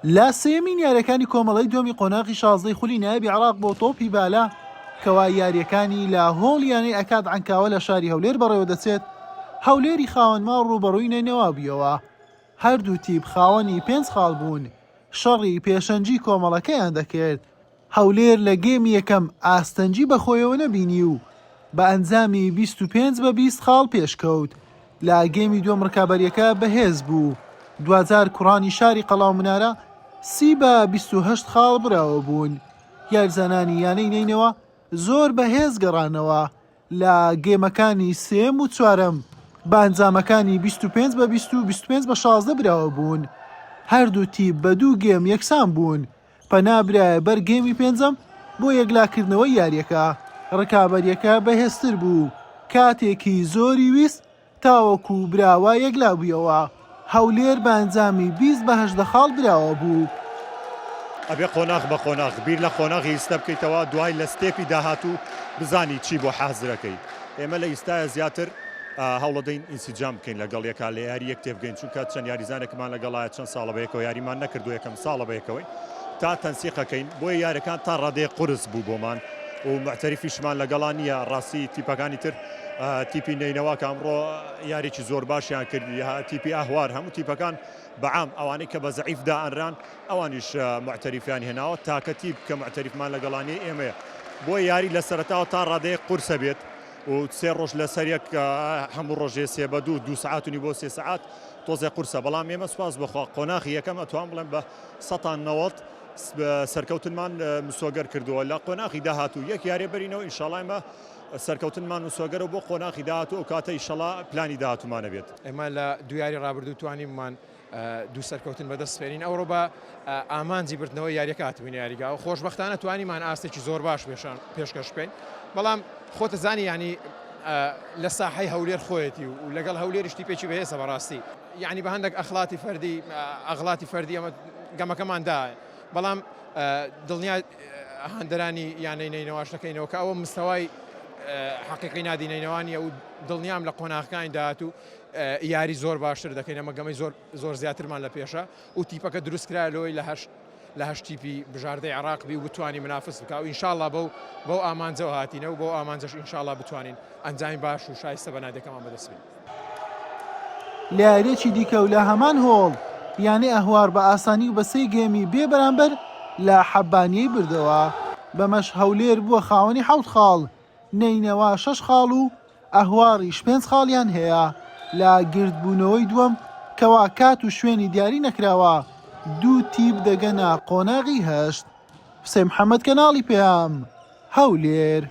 لا سێمین یاریەکانی کۆمەڵەی دومی قۆناغی 16 خولی نایبی عراق بۆ تۆپی بالا کەوا یاریەکانی لا هۆڵیانەی ئەکات عنکاوە لە شاری هەولێر بەڕێوە دەچێت. هەولێری خاوەنماڵ ڕوبەڕووی نینەوا بوویەوە. هەردوو تیپ خاوەنی 5 خاڵ بوون، شەڕی پێشەنجی کۆمەڵەکەیان دەکرد. هەولێر لە گێمی یەکەم ئاستەنجی بەخۆیەوە نەبینی و بە ئەنجامی 25-20 خاڵ پێشکەوت. لا گێمی دووەم ڕکابەریەکە بەهێز بوو. دوجار کوڕانی شاری قەڵاو منارە 30-28 خاڵ براوە بوون. یارزانانی یانەی نینەوە زۆر بەهێز گەڕانەوە لە گێمەکانی سێم و چوارەم بە ئەنجامەکانی 25-20-25-16 براوە بوون. هەردوو تیپ بە دوو گێم یەکسان بوون. پەنابرایە بەر گێمی پێنجەم بۆ یەکلاکردنەوەی یاریەکە. ڕکابەریەکە بەهێزتر بوو، کاتێکی زۆری ویست تاوەکو براوە یەکلا بوویەوە. هەولێر بە ئەنجامی 20-18 خاڵ براوە بوو. ئەبێ قۆناغ بە قۆناغ بیر لە قۆناغی ئیستە بکەیتەوە، دوای لە ستێپی داهاتوو بزانی چی بۆ حازرەکەی. ئێمە لە ئیستایە زیاتر هەوڵەدەین ئینسیجام بکەین لەگەڵ یەکا لە یاری یەک تێبگەین، چونکە چەند یاریزانێکمان لەگەڵایە چەند ساڵە بەیەکەوە یاریمان نەکردو یەکەم ساڵە بەیەکەوەی تا تەنسیقەکەین بۆیە یارەکان تا ڕادەیە قورس بوو بۆمان و معتەریفیشمان لەگەڵان نییە. ڕاستی تیپەکانی تر تیپی نینەوە کە ئەمڕۆ یاریی زۆر باشیان کردی، تیپی ئاهوار هەموو تیپەکان بەعام ئەوانەی کە بە زەعیفدا ئەنران ئەوانیش معتەریفیان هێناوە تاکە تیپ کە معتەریفمان لەگەڵانی ئێمەیە بۆ یاری لە سەرەتاوە تا ڕادەیە قورسە بێت و 3 ڕۆژ لەسەر یەک هەموو ڕۆژێ 3 سعاتونی بۆ 3 سعات تۆزێ قورسە. بەڵام ئێمە سوپاس بخوا قۆناغی یەکەم ئەتوان بڵێن بە 190 سەرکەوتنمان مسۆگەر کردووە. لە قۆناغی داهاتوو یەک یارێ بەرینەوە ئینشاڵڵا ئێمە سەرکەوتنمان مسۆگەرە بۆ قۆناغی داهاتوو و کاتە ئینشاڵڵا پلانی داهاتوومانە بێت. ئێمە لە دوو یاری ڕابردوو توانیممان دوو سەرکەوتن بەدەست فێرین ئەوڕۆ بە ئامانجی بردنەوە یاریەکە هاتبووین یاریگا و خۆشبەختانە توانیمان ئاستێکی زۆر باش پێشکەش بکەین. بەڵام خۆتە زانی ینی لە ساحەی هەولێر خۆیەتی و لەگەڵ هەولێریشتی پێکی بەهێزە بەڕاستی، یعنی بە هەندێک ئەخلاتی فەردی ئەمە گەمەکەماندا. بەڵام دڵنیا هەندەرانی یانەی نینەوەش دەکەینەوە کە ئەوە مستەوای حقیقی نادینینەوەنیە و دڵنیام لە قۆناغەکانی داهات و یاری زۆر باشتر دەکەین. ئەمە گەمەی زۆر زیاترمان لە پێشە و تیپەکە دروستکرا لەوەی لە هەشت تیپی بژاردەی عراق بی و بتوانانی منافس بکە و ئینشاڵڵا بەو ئامانجەوە هاتینە و بۆ ئامانجەش ئینشاڵڵا بتوانین ئەنجامی باش و شایستە بەنادەکەمان بەدەست بین. لە یاریەکی دیکە و لە هەمان هۆڵ یانێ ئەهوار بە ئاسانی و بە 3 گێمی بێ بەرامبەر لە حەبانیەی بردەوە. بەمەش هەولێر بووە خاوەنی 7 خاڵ، نینەوە 6 خاڵ و ئەهواریش 5 خاڵیان هەیە. لە گردبوونەوەی دووەم کەوا کات و شوێنی دیاری نەکراوە، دوو تیپ دەگەنە قۆناغی 8. حسێن محەممەد کەناڵی پێام هەولێر.